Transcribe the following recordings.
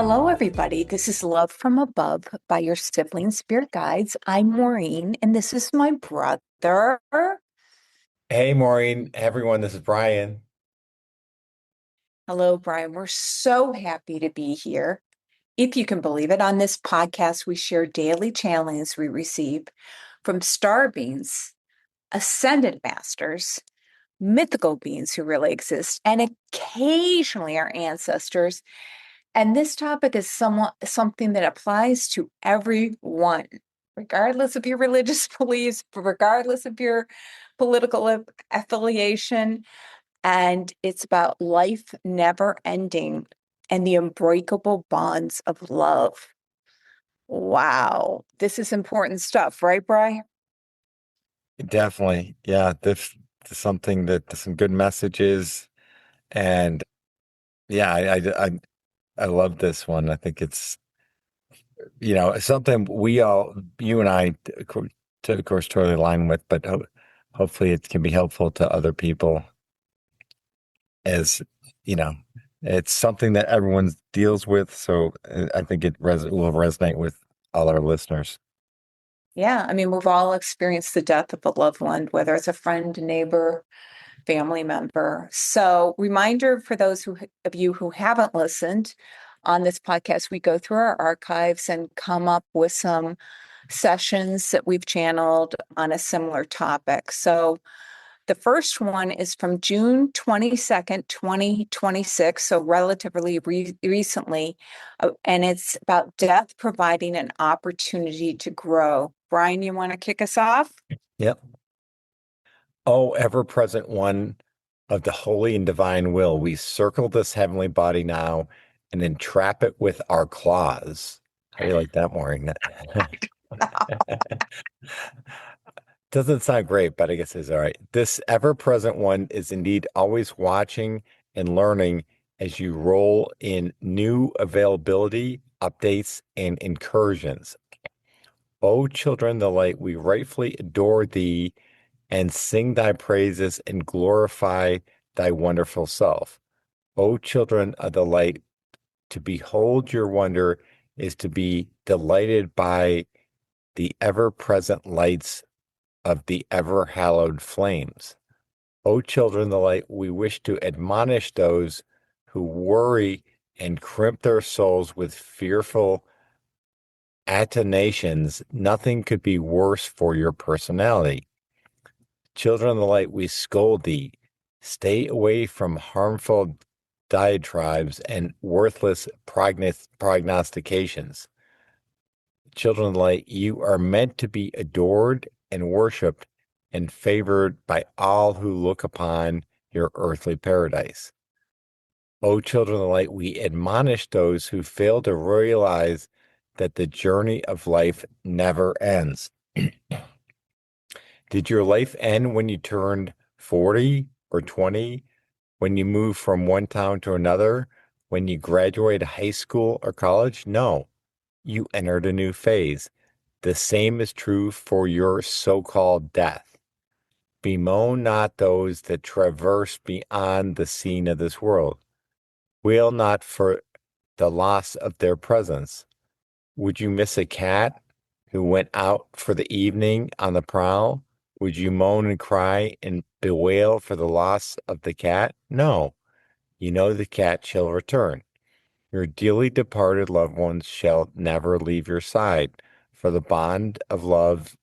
Hello, everybody. This is Love from Above by your Sibling Spirit Guides. I'm Maureen, and this is my brother. Hey, Maureen, everyone, this is Brian. Hello, Brian. We're so happy to be here. If you can believe it, on this podcast, we share daily challenges we receive from star beings, ascended masters, mythical beings who really exist, and occasionally our ancestors. And this topic is something that applies to everyone, regardless of your religious beliefs, regardless of your political affiliation. And it's about life never ending and the unbreakable bonds of love. Wow. This is important stuff, right, Bri? Definitely. Yeah, this is something that some good messages. And yeah, I love this one. I think it's, something you and I, of course, totally align with, but hopefully it can be helpful to other people as, you know, it's something that everyone deals with. So I think will resonate with all our listeners. Yeah. I mean, we've all experienced the death of a loved one, whether it's a friend, neighbor, family member. So, reminder for those of you who haven't listened on this podcast, we go through our archives and come up with some sessions that we've channeled on a similar topic. So, the first one is from June 22nd, 2026, so relatively recently, and it's about death providing an opportunity to grow. Brian, you want to kick us off? Yep. O ever-present one of the holy and divine will, we circle this heavenly body now and entrap it with our claws. How do you like that, Maureen? Doesn't sound great, but I guess it's all right. This ever-present one is indeed always watching and learning as you roll in new availability, updates, and incursions. O children, the light, we rightfully adore thee and sing thy praises and glorify thy wonderful self. O children of the light, to behold your wonder is to be delighted by the ever-present lights of the ever-hallowed flames. O children of the light, we wish to admonish those who worry and crimp their souls with fearful attenuations. Nothing could be worse for your personality. Children of the light, we scold thee. Stay away from harmful diatribes and worthless prognostications. Children of the light, you are meant to be adored and worshiped and favored by all who look upon your earthly paradise. O children of the light, we admonish those who fail to realize that the journey of life never ends. Did your life end when you turned 40 or 20? When you moved from one town to another? When you graduated high school or college? No, you entered a new phase. The same is true for your so-called death. Bemoan not those that traverse beyond the scene of this world. Wail not for the loss of their presence. Would you miss a cat who went out for the evening on the prowl? Would you moan and cry and bewail for the loss of the cat? No, you know the cat shall return. Your dearly departed loved ones shall never leave your side, for the bond of love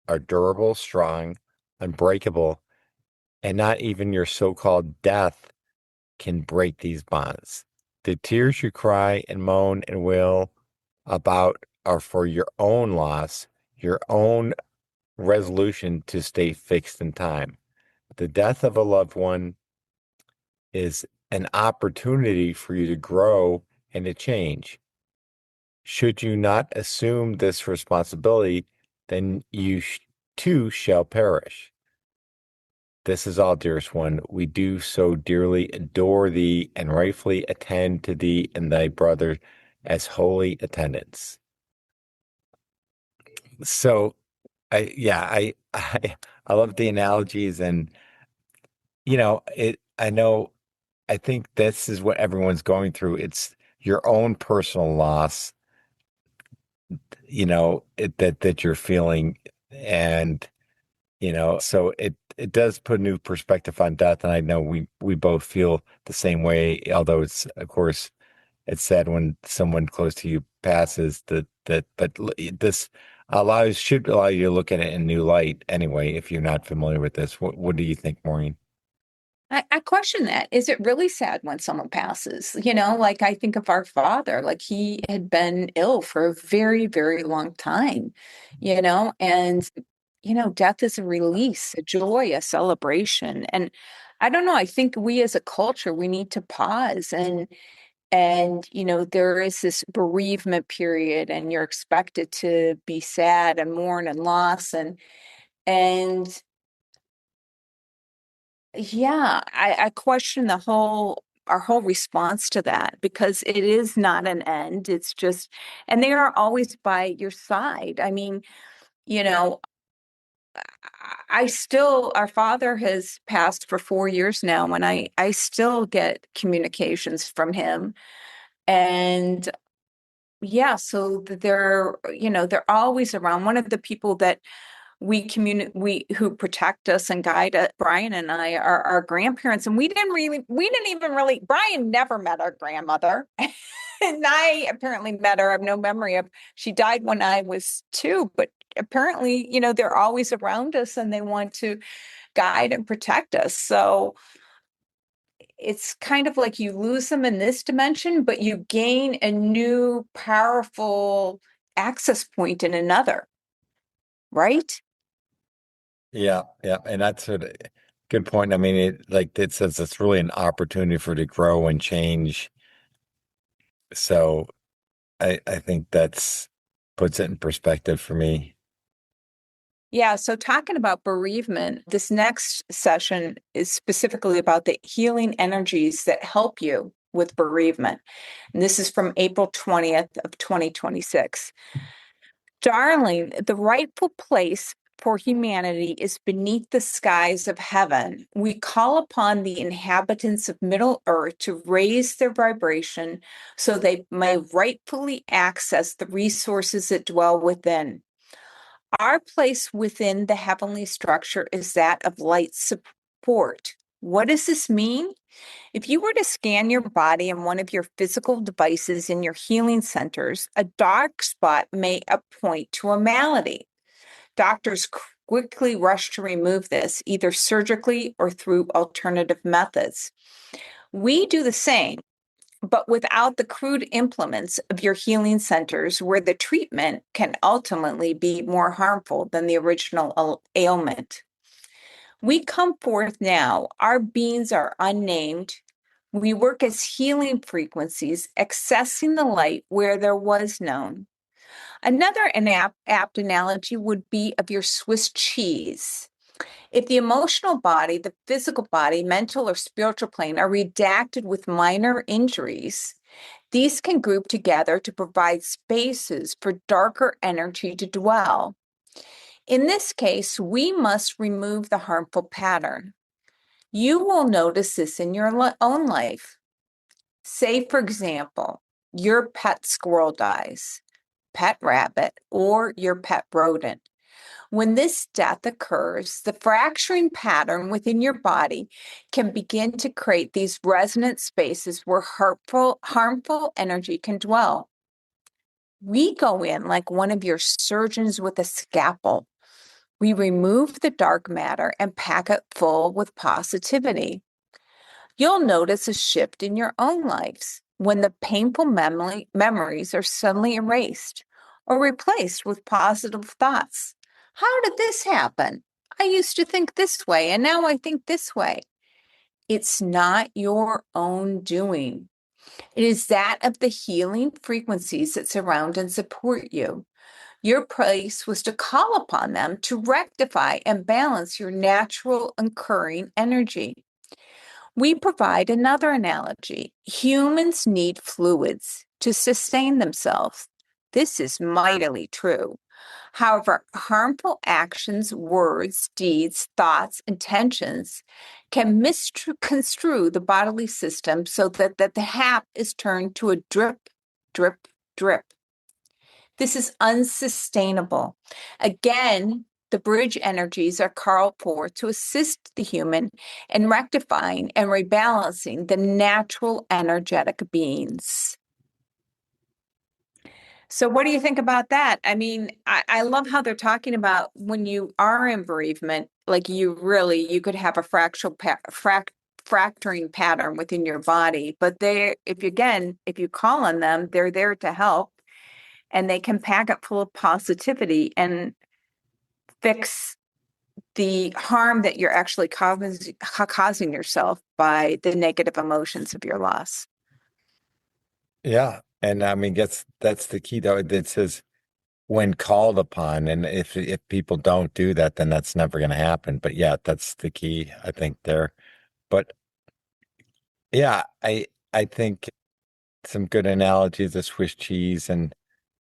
are durable, strong, unbreakable, and not even your so-called death can break these bonds. The tears you cry and moan and wail about are for your own loss, your own resolution to stay fixed in time. The death of a loved one is an opportunity for you to grow and to change. Should you not assume this responsibility, then you too shall perish. This is all, dearest one. We do so dearly adore thee and rightfully attend to thee and thy brother as holy attendants. So, I love the analogies, and I know, I think this is what everyone's going through. It's your own personal loss, that you're feeling. And, so it does put a new perspective on death. And I know we both feel the same way, although it's, of course, it's sad when someone close to you passes but this should allow you to look at it in a new light anyway, if you're not familiar with this. What do you think, Maureen? I question that. Is it really sad when someone passes? Like I think of our father, like he had been ill for a very, very long time, and death is a release, a joy, a celebration. And I don't know, I think we as a culture, we need to pause and there is this bereavement period and you're expected to be sad and mourn and loss and yeah, I question our whole response to that because it is not an end. It's just, and they are always by your side. I mean, you know, our father has passed for 4 years now, and I still get communications from him. And yeah, so they're always around. One of the people that we who protect us and guide us, Brian and I, are our grandparents, and we didn't even really, Brian never met our grandmother. And I apparently met her. I have no memory of, she died when I was 2, but apparently, they're always around us and they want to guide and protect us. So it's kind of like you lose them in this dimension, but you gain a new powerful access point in another, right? Yeah, yeah, and that's a good point. I mean, it says it's really an opportunity for it to grow and change. So I think that's puts it in perspective for me. Yeah, so talking about bereavement, this next session is specifically about the healing energies that help you with bereavement. And this is from April 20th of 2026. Darling, the rightful place for humanity is beneath the skies of heaven. We call upon the inhabitants of Middle Earth to raise their vibration so they may rightfully access the resources that dwell within. Our place within the heavenly structure is that of light support. What does this mean? If you were to scan your body and one of your physical devices in your healing centers, a dark spot may point to a malady. Doctors quickly rush to remove this, either surgically or through alternative methods. We do the same, but without the crude implements of your healing centers, where the treatment can ultimately be more harmful than the original ailment. We come forth now. Our beings are unnamed. We work as healing frequencies, accessing the light where there was none. Another apt analogy would be of your Swiss cheese. If the emotional body, the physical body, mental or spiritual plane are redacted with minor injuries, these can group together to provide spaces for darker energy to dwell. In this case, we must remove the harmful pattern. You will notice this in your own life. Say, for example, your pet squirrel dies, pet rabbit, or your pet rodent. When this death occurs, the fracturing pattern within your body can begin to create these resonant spaces where harmful energy can dwell. We go in like one of your surgeons with a scalpel. We remove the dark matter and pack it full with positivity. You'll notice a shift in your own lives when the painful memories are suddenly erased or replaced with positive thoughts. How did this happen? I used to think this way, and now I think this way. It's not your own doing. It is that of the healing frequencies that surround and support you. Your place was to call upon them to rectify and balance your natural occurring energy. We provide another analogy. Humans need fluids to sustain themselves. This is mightily true. However, harmful actions, words, deeds, thoughts, intentions can misconstrue the bodily system so that the hap is turned to a drip, drip, drip. This is unsustainable. Again, the bridge energies are called for to assist the human in rectifying and rebalancing the natural energetic beings. So, what do you think about that? I mean, I love how they're talking about when you are in bereavement, like you could have a fracturing pattern within your body. But if you call on them, they're there to help, and they can pack it full of positivity and fix the harm that you're actually causing yourself by the negative emotions of your loss. Yeah. And I mean, that's the key though. It says when called upon, and if people don't do that, then that's never going to happen. But yeah, that's the key, I think there. But yeah, I think some good analogies, the Swiss cheese and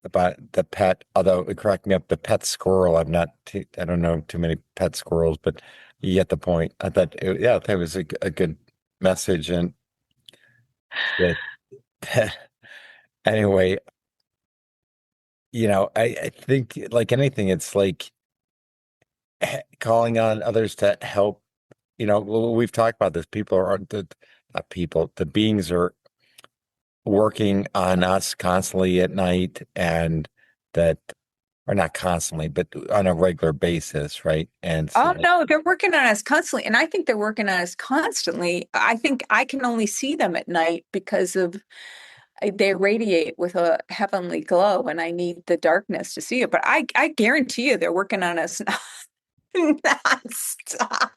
about the pet, although it cracked me up, the pet squirrel. I don't know too many pet squirrels, but you get the point. I thought, yeah, that was a good message. And that, anyway, I think like anything, it's like calling on others to help. We've talked about this. People are the not people, the beings are working on us constantly at night, and that or not constantly, but on a regular basis, right? And so Oh no, they're working on us constantly. And I think they're working on us constantly. I think I can only see them at night because of they radiate with a heavenly glow and I need the darkness to see it. But I guarantee you they're working on us nonstop.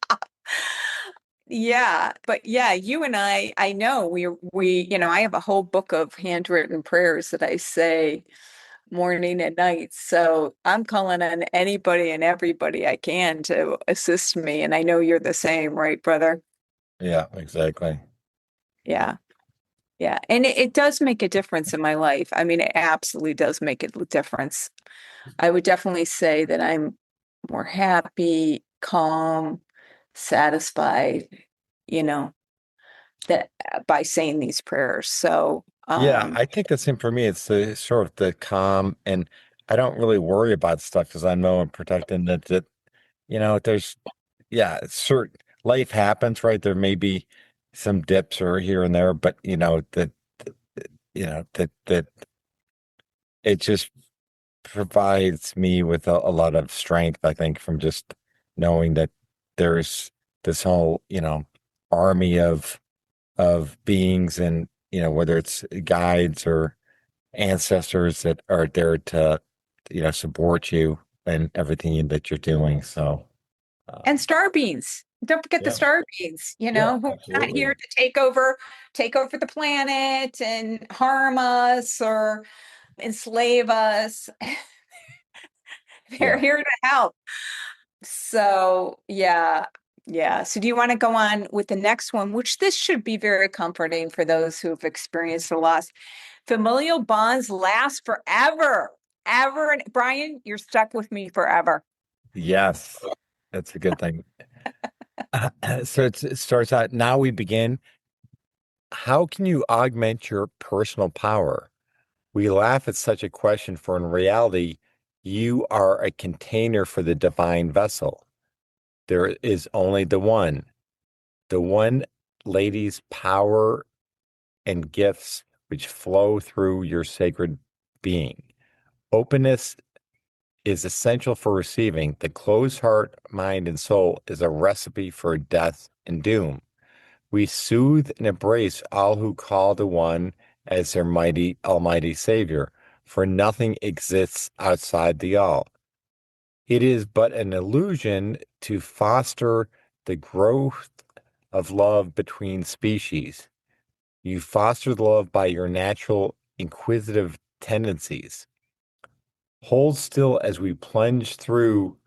Yeah, but yeah, you and I know I have a whole book of handwritten prayers that I say morning and night. So I'm calling on anybody and everybody I can to assist me. And I know you're the same, right, brother? yeah, exactly. Yeah. Yeah. And it does make a difference in my life. I mean, it absolutely does make a difference. I would definitely say that I'm more happy, calm, satisfied, you know, that by saying these prayers. So, Yeah, I think the same for me. It's the sort of the calm, and I don't really worry about stuff because I know I'm protecting there's, yeah, it's certain life happens, right? There may be some dips or here and there, but that it just provides me with a lot of strength, I think, from just knowing that there's this whole, army of beings and, whether it's guides or ancestors that are there to, support you and everything that you're doing. So, and star beings. Don't forget the yeah, star beings, yeah, who are not absolutely. here to take over the planet and harm us or enslave us. They're Yeah. here to help. So, yeah. Yeah. So, do you want to go on with the next one, which this should be very comforting for those who've experienced a loss? Familial bonds last forever. Ever. And Brian, you're stuck with me forever. Yes, that's a good thing. So it starts out, now we begin. How can you augment your personal power? We laugh at such a question, for in reality, you are a container for the divine vessel. There is only the one lady's power and gifts which flow through your sacred being. Openness is essential for receiving. The closed heart, mind, and soul is a recipe for death and doom. We soothe and embrace all who call to one as their mighty, almighty Savior, for nothing exists outside the all. It is but an illusion to foster the growth of love between species. You foster the love by your natural inquisitive tendencies. Hold still as we plunge through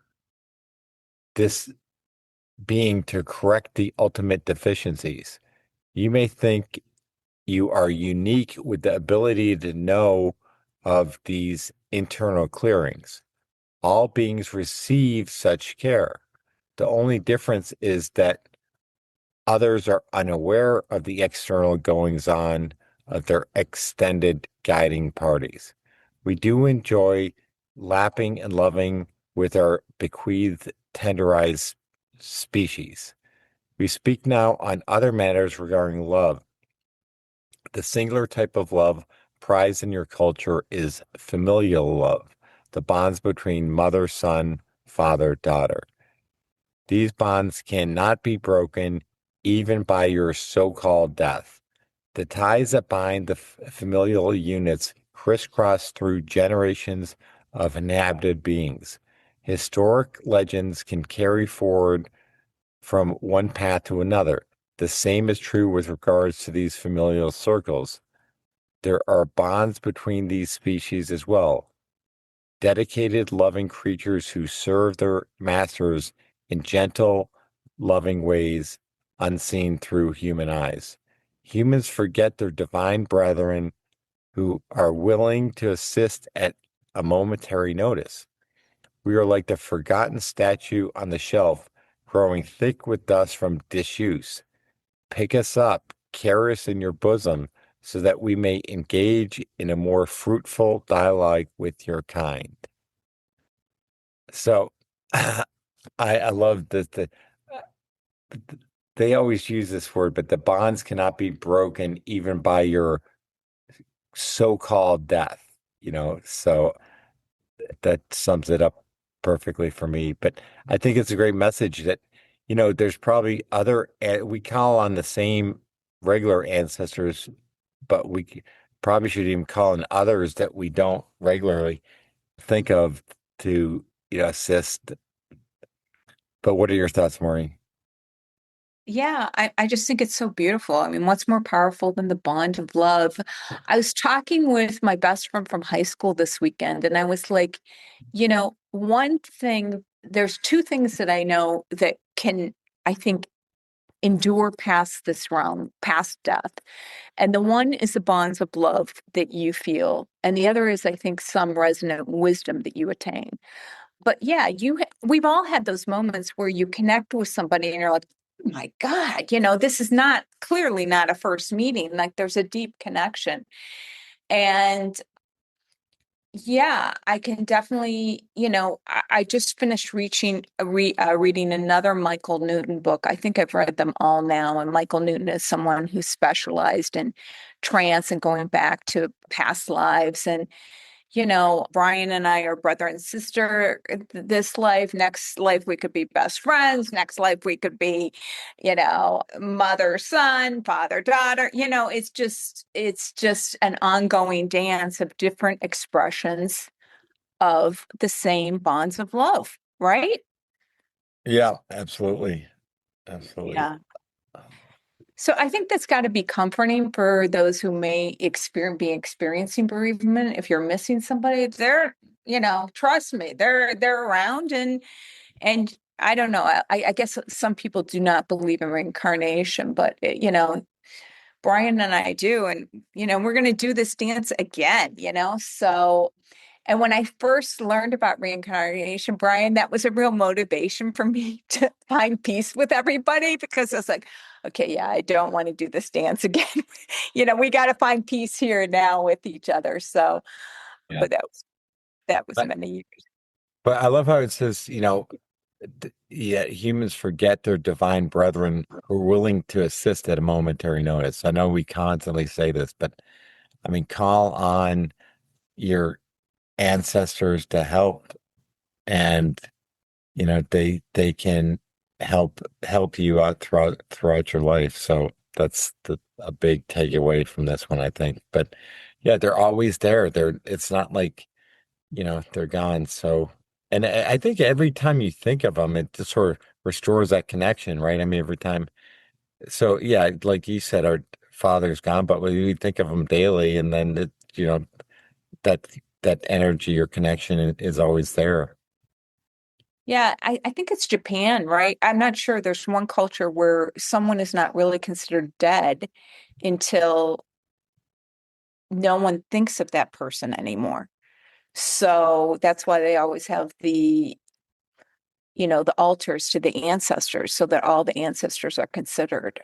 this being to correct the ultimate deficiencies. You may think you are unique with the ability to know of these internal clearings. All beings receive such care. The only difference is that others are unaware of the external goings on of their extended guiding parties. We do enjoy lapping and loving with our bequeathed tenderized species. We speak now on other matters regarding love. The singular type of love prized in your culture is familial love, the bonds between mother, son, father, daughter. These bonds cannot be broken even by your so-called death. The ties that bind the familial units crisscross through generations of inhabited beings. Historic legends can carry forward from one path to another. The same is true with regards to these familial circles. There are bonds between these species as well. Dedicated, loving creatures who serve their masters in gentle, loving ways unseen through human eyes. Humans forget their divine brethren who are willing to assist at a momentary notice. We are like the forgotten statue on the shelf, growing thick with dust from disuse. Pick us up, carry us in your bosom, so that we may engage in a more fruitful dialogue with your kind. So I love that they always use this word, but the bonds cannot be broken even by your so-called death, so that sums it up perfectly for me. But I think it's a great message that, there's probably we call on the same regular ancestors, but we probably should even call on others that we don't regularly think of to, assist. But what are your thoughts, Maureen? Yeah, I just think it's so beautiful. I mean, what's more powerful than the bond of love? I was talking with my best friend from high school this weekend, and I was like, one thing, there's two things that I know that can, I think, endure past this realm, past death. And the one is the bonds of love that you feel, and the other is, I think, some resonant wisdom that you attain. But yeah, we've all had those moments where you connect with somebody and you're like, oh my God, this is not clearly not a first meeting. Like there's a deep connection. And yeah, I can definitely, I just finished reading another Michael Newton book. I think I've read them all now. And Michael Newton is someone who specialized in trance and going back to past lives. And Brian and I are brother and sister. This life, next life, we could be best friends. Next life, we could be, mother, son, father, daughter. It's just an ongoing dance of different expressions of the same bonds of love, right? Yeah, absolutely. Absolutely. Yeah. So I think that's got to be comforting for those who may be experiencing bereavement. If you're missing somebody, trust me, they're around and I don't know. I guess some people do not believe in reincarnation, but Brian and I do, and we're going to do this dance again. So and when I first learned about reincarnation, Brian, that was a real motivation for me to find peace with everybody because I was like, okay, yeah, I don't want to do this dance again. We got to find peace here now with each other. So, Yeah. but that was But many years. but I love how it says, yeah, humans forget their divine brethren who are willing to assist at a momentary notice. I know we constantly say this, but I mean, call on your ancestors to help, and they can help you out throughout your life. So that's a big takeaway from this one, I think. But yeah, they're always there. It's not like, they're gone. So, and I think every time you think of them, it just sort of restores that connection, right? I mean, every time. So yeah, like you said, our father's gone, but we think of him daily, and then that that energy or connection is always there. Yeah, I think it's Japan, right? I'm not sure. There's one culture where someone is not really considered dead until no one thinks of that person anymore. So that's why they always have the altars to the ancestors so that all the ancestors are considered.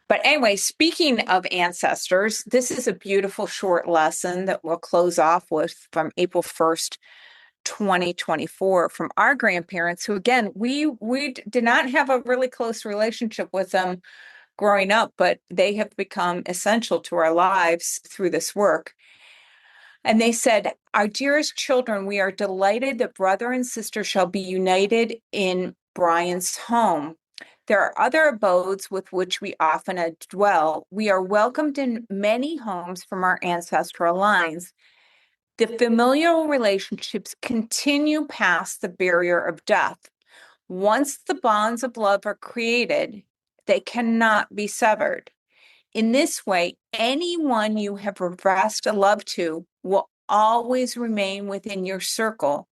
But anyway, speaking of ancestors, this is a beautiful short lesson that we'll close off with from April 1st, 2024 from our grandparents who again we did not have a really close relationship with them growing up, but they have become essential to our lives through this work. And they said, our dearest children, we are delighted that brother and sister shall be united in Brian's home. There are other abodes with which we often dwell. We are welcomed in many homes from our ancestral lines. The familial relationships continue past the barrier of death. Once the bonds of love are created, they cannot be severed. In this way, anyone you have professed a love to will always remain within your circle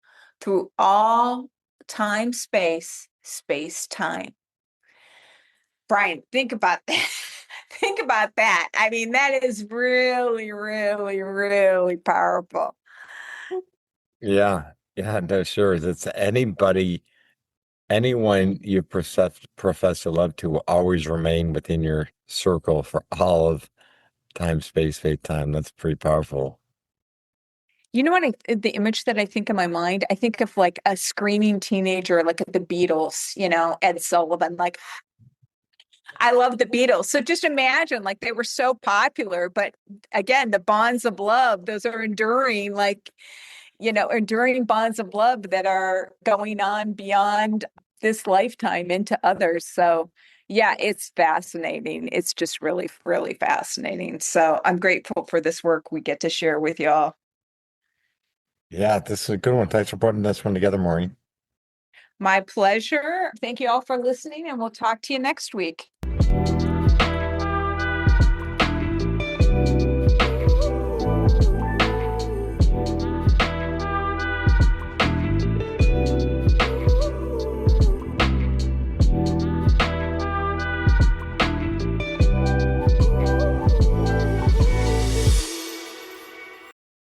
through all time, space, time. Brian, think about that. Think about that. I mean, that is really, really, really powerful. Yeah, yeah, no, sure. It's anyone you profess to love to will always remain within your circle for all of time, space, fate, time. That's pretty powerful. You know what the image that I think in my mind, I think of like a screaming teenager, like at the Beatles, Ed Sullivan, like I love the Beatles. So just imagine like they were so popular, but again, the bonds of love, those are enduring, like, enduring bonds of love that are going on beyond this lifetime into others. So yeah, it's fascinating. It's just really, really fascinating. So I'm grateful for this work we get to share with y'all. Yeah, this is a good one. Thanks for putting this one together, Maureen. My pleasure. Thank you all for listening, and we'll talk to you next week.